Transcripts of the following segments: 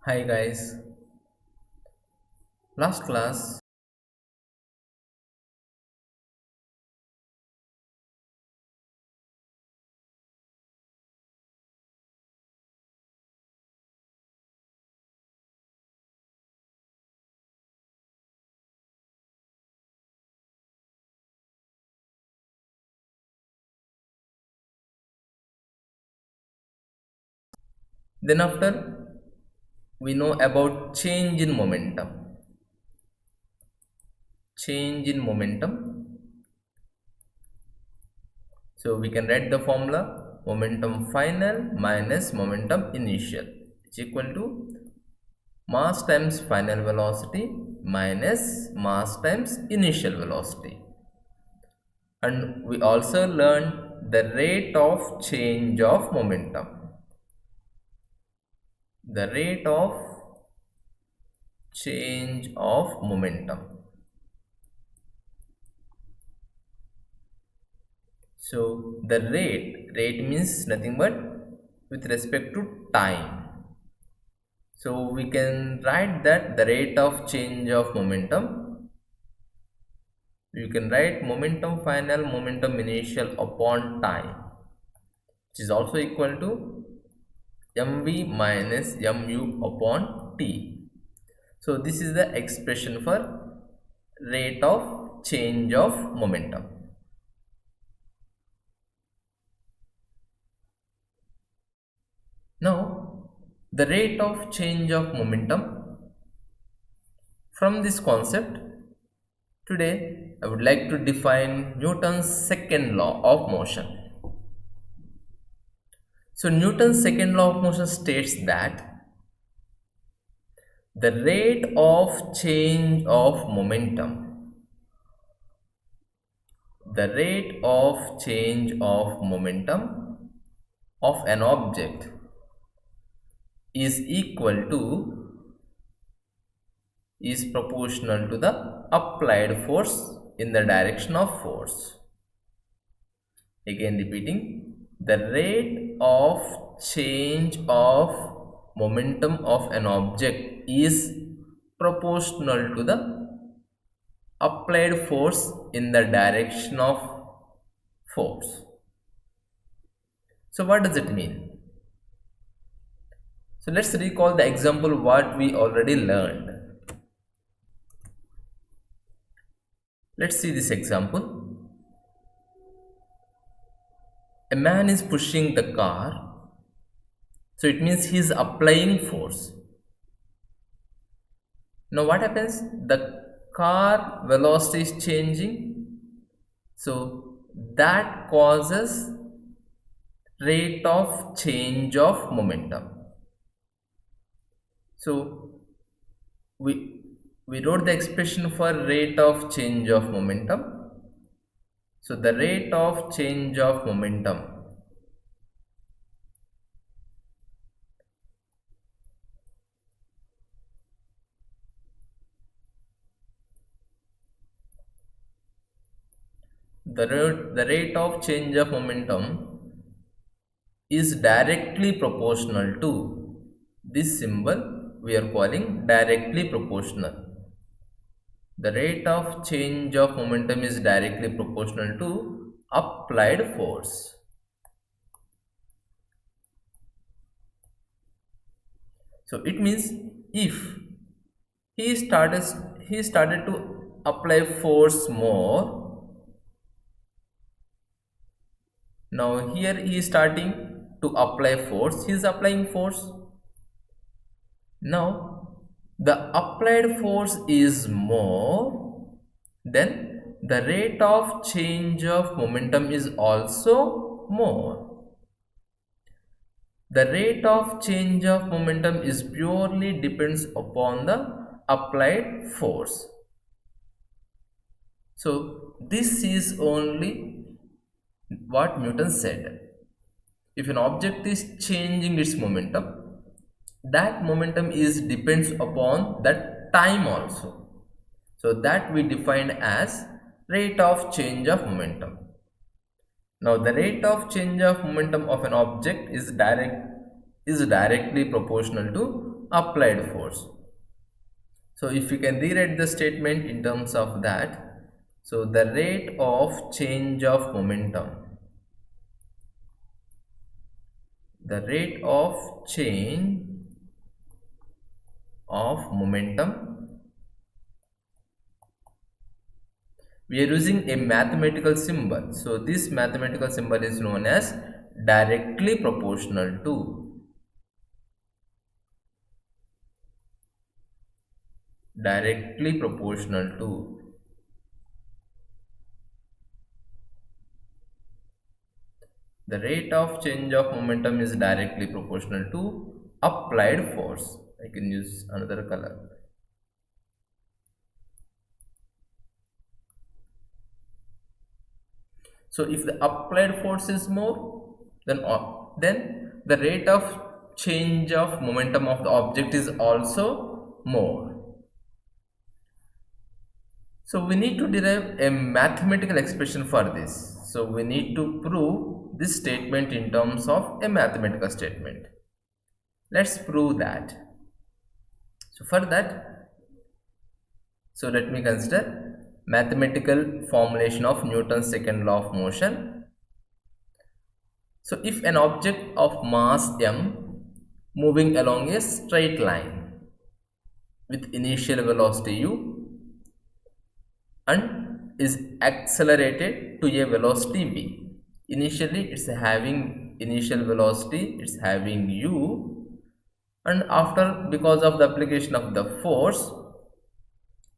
Hi guys, last class, then after we know about change in momentum. Change in momentum. So we can write the formula momentum final minus momentum initial is equal to mass times final velocity minus mass times initial velocity. And we also learned the rate of change of momentum. The rate of change of momentum. So the rate means nothing but with respect to time. So we can write that the rate of change of momentum. You can write momentum final, momentum initial upon time, which is also equal to mv minus mu upon t. So this is the expression for rate of change of momentum. Now, the rate of change of momentum from this concept, today I would like to define Newton's second law of motion. So, Newton's second law of motion states that the rate of change of momentum, the rate of change of momentum of an object is equal to is proportional to the applied force in the direction of force. Again repeating, the rate of change of momentum of an object is proportional to the applied force in the direction of force. So what does it mean? So let's recall the example what we already learned. Let's see this example. A man is pushing the car, so it means he is applying force. Now what happens? The car velocity is changing, so that causes rate of change of momentum. So we wrote the expression for rate of change of momentum. So the rate of change of momentum, the rate of change of momentum is directly proportional to this symbol we are calling directly proportional. The rate of change of momentum is directly proportional to applied force. So it means if he started he started to apply force more. Now here he is starting to apply force. He is applying force. Now the applied force is more, then the rate of change of momentum is also more. The rate of change of momentum is purely depends upon the applied force. So this is only what Newton said. If an object is changing its momentum, that momentum is depends upon that time also. So that we define as rate of change of momentum. Now the rate of change of momentum of an object is directly proportional to applied force. So if you can rewrite the statement in terms of that, so the rate of change of momentum, the rate of change of momentum, we are using a mathematical symbol. So this mathematical symbol is known as directly proportional to. Directly proportional to. The rate of change of momentum is directly proportional to applied force. I can use another color. So if the applied force is more, then the rate of change of momentum of the object is also more. So we need to derive a mathematical expression for this. So we need to prove this statement in terms of a mathematical statement. Let's prove that. So for that, so let me consider mathematical formulation of Newton's second law of motion. So if an object of mass m moving along a straight line with initial velocity u and is accelerated to a velocity v. Initially it's having initial velocity, it's having u, and after, because of the application of the force,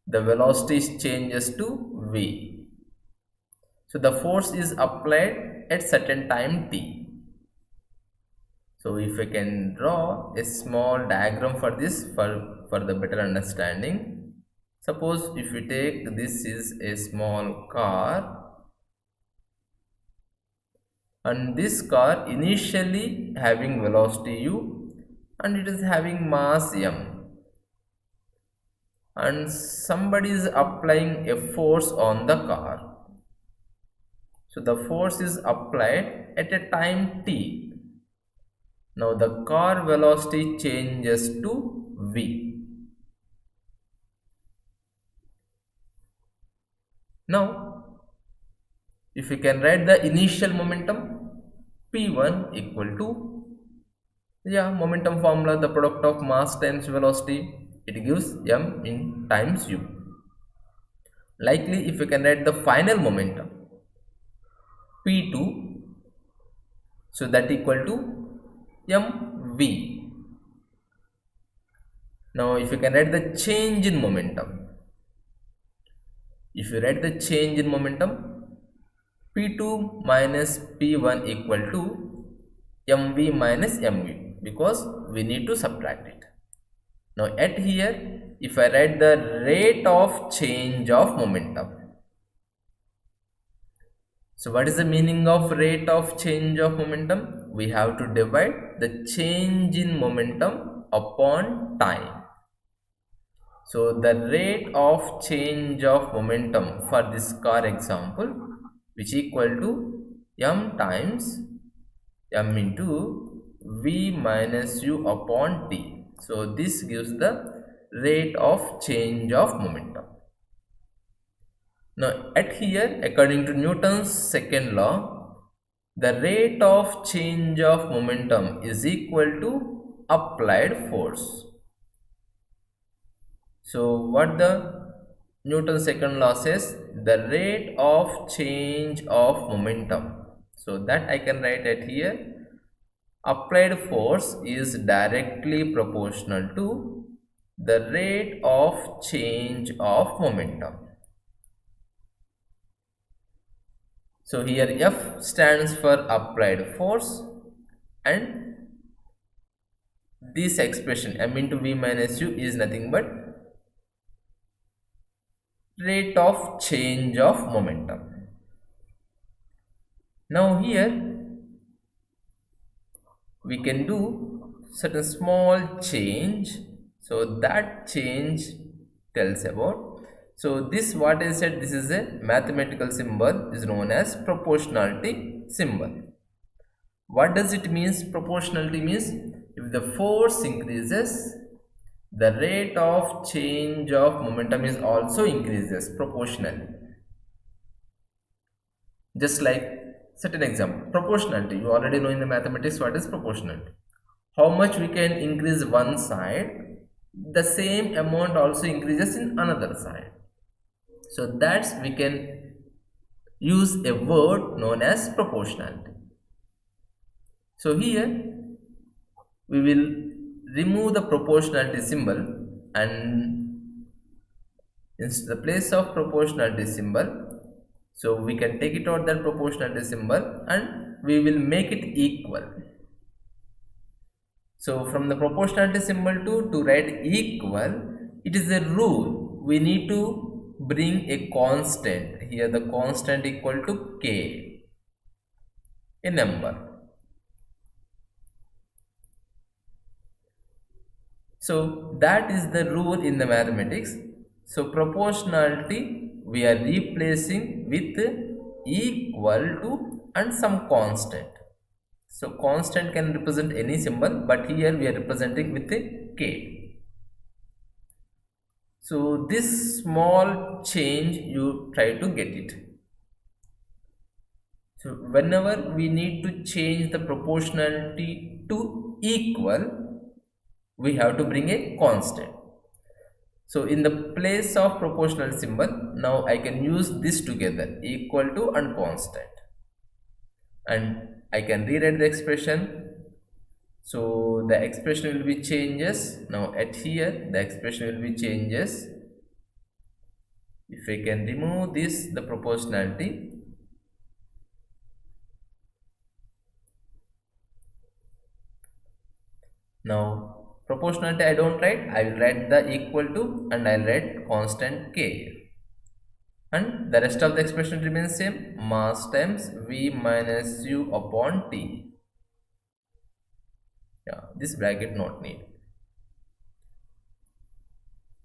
the velocity changes to v. So the force is applied at certain time t. So if I can draw a small diagram for this for the better understanding. Suppose if we take, this is a small car, and this car initially having velocity u and it is having mass m, and somebody is applying a force on the car. So the force is applied at a time t. Now the car velocity changes to v. Now if you can write the initial momentum, p1 equal to, momentum formula, the product of mass times velocity, it gives m in times u. Likely if you can write the final momentum, p2, so that equal to mv. Now if you can write the change in momentum, if you write the change in momentum, p2 minus p1 equal to mv minus mv, because we need to subtract it. Now at here, if I write the rate of change of momentum, so what is the meaning of rate of change of momentum? We have to divide the change in momentum upon time. So the rate of change of momentum for this car example, which equal to m times m into v minus u upon t. So this gives the rate of change of momentum. Now at here, according to Newton's second law, the rate of change of momentum is equal to applied force. So what the Newton's second law says, the rate of change of momentum. So that I can write at here, applied force is directly proportional to the rate of change of momentum. So here F stands for applied force, and this expression m into v minus u is nothing but rate of change of momentum. Now here we can do certain small change, so that change tells about, so this what I said, this is a mathematical symbol, is known as proportionality symbol. What does it means? Proportionality means if the force increases, the rate of change of momentum is also increases proportionally. Just like certain example, proportionality. You already know in the mathematics what is proportionality. How much we can increase one side, the same amount also increases in another side. So that's we can use a word known as proportionality. So here we will remove the proportionality symbol, and in the place of proportionality symbol, so we can take it out that proportionality symbol and we will make it equal. So from the proportionality symbol to write equal, it is a rule. We need to bring a constant. Here the constant equal to k, a number. So that is the rule in the mathematics. So proportionality we are replacing with equal to and some constant. So constant can represent any symbol, but here we are representing with a k. So this small change you try to get it. So whenever we need to change the proportionality to equal, we have to bring a constant. So in the place of proportional symbol, now I can use this together, equal to and constant, and I can rewrite the expression. So the expression will be changes. Now at here the expression will be changes. If I can remove this, the proportionality, now proportionality I don't write, I will write the equal to and I will write constant k, and the rest of the expression remains same, mass times v minus u upon t. Yeah, this bracket not need.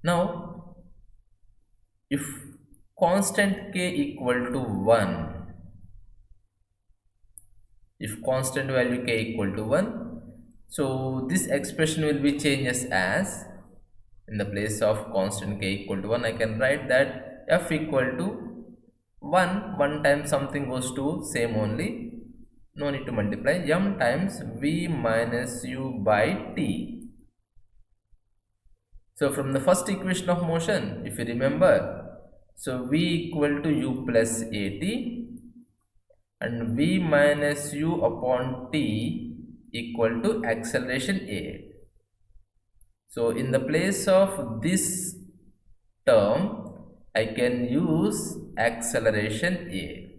Now if constant k equal to 1, if constant value k equal to 1, so this expression will be changes as, in the place of constant k equal to 1, I can write that f equal to 1 times something goes to same only, no need to multiply, m times v minus u by t. So from the first equation of motion, if you remember, so v equal to u plus at and v minus u upon t equal to acceleration a. So in the place of this term, I can use acceleration a.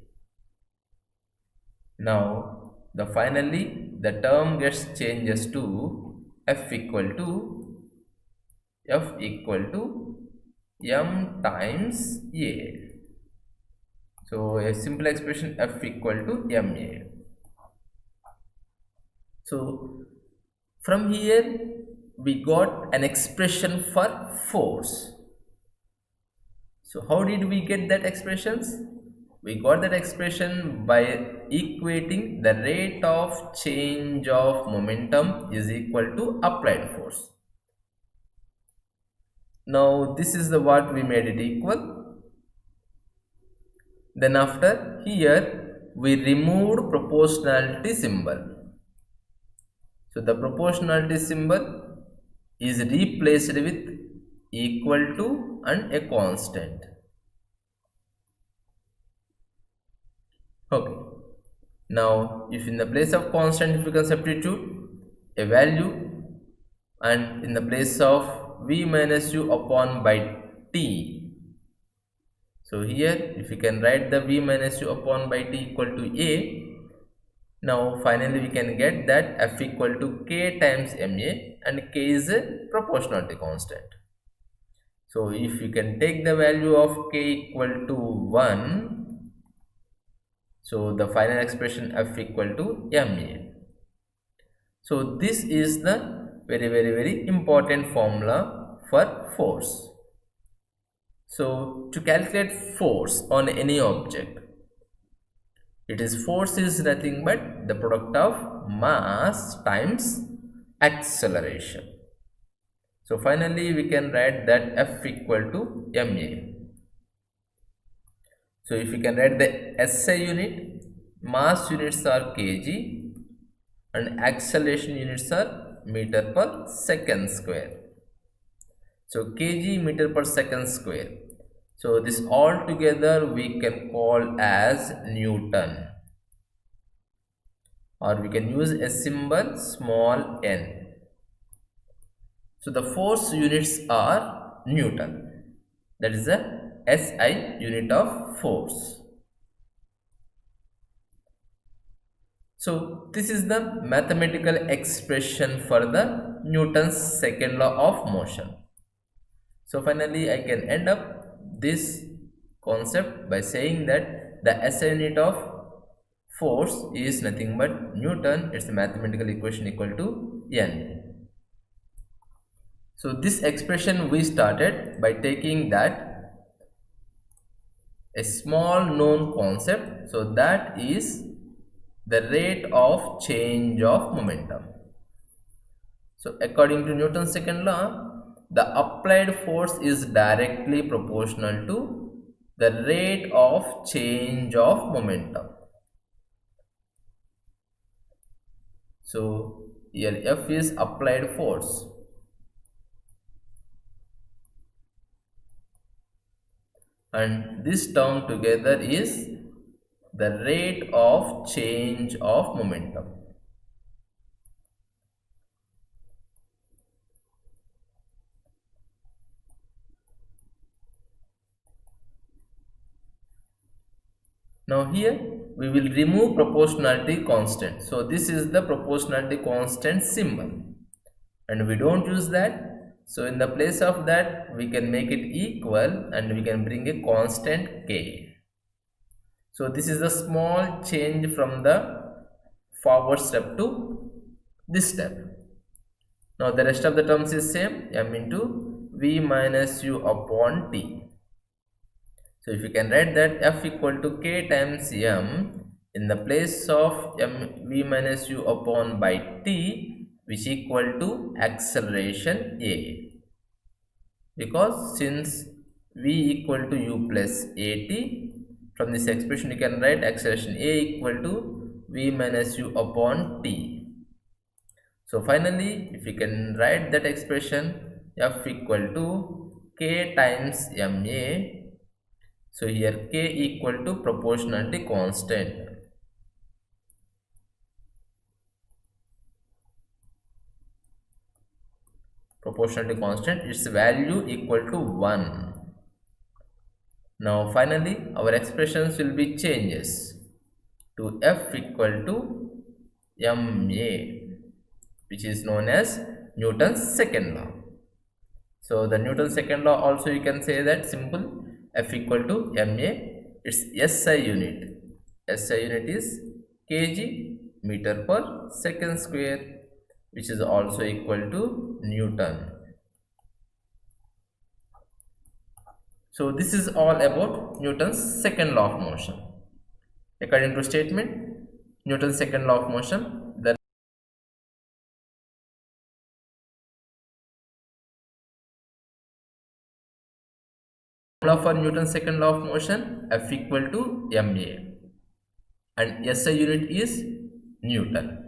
Now finally the term gets changes to f equal to m times a. So a simple expression f equal to ma. So from here we got an expression for force. So how did we get that expressions? We got that expression by equating the rate of change of momentum is equal to applied force. Now this is the what we made it equal. Then after here we removed proportionality symbol. So the proportionality symbol is replaced with equal to and a constant. Okay. Now if in the place of constant, if you can substitute a value, and in the place of v minus u upon by t, so here if you can write the v minus u upon by t equal to a, now finally we can get that f equal to k times ma, and k is a proportionality constant. So if you can take the value of k equal to 1, so the final expression f equal to ma. So this is the very important formula for force. So to calculate force on any object, it is force is nothing but the product of mass times acceleration. So finally we can write that F equal to ma. So if you can write the SI unit, mass units are kg and acceleration units are meter per second square. So kg meter per second square. So this all together we can call as Newton, or we can use a symbol small n. So the force units are Newton. That is the SI unit of force. So this is the mathematical expression for the Newton's second law of motion. So finally I can end up this concept by saying that the SI unit of force is nothing but Newton. It's a mathematical equation equal to n. So this expression we started by taking that a small known concept, so that is the rate of change of momentum. So according to Newton's second law, the applied force is directly proportional to the rate of change of momentum. So here F is applied force, and this term together is the rate of change of momentum. Now here we will remove proportionality constant. So this is the proportionality constant symbol and we don't use that. So in the place of that we can make it equal and we can bring a constant k. So this is a small change from the forward step to this step. Now the rest of the terms is same, m into v minus u upon t. So if you can write that F equal to k times m in the place of m v minus u upon by t, which equal to acceleration a, because since v equal to u plus at, from this expression you can write acceleration a equal to v minus u upon t. So finally if you can write that expression F equal to k times ma. So here k equal to proportionality constant. Proportionality constant, its value equal to 1. Now finally our expressions will be changes to F equal to ma, which is known as Newton's second law. So the Newton's second law also you can say that simple, F equal to ma, its SI unit. SI unit is kg meter per second square, which is also equal to Newton. So this is all about Newton's second law of motion. According to statement, Newton's second law of motion, the formula for Newton's second law of motion, F equal to ma, and SI unit is Newton.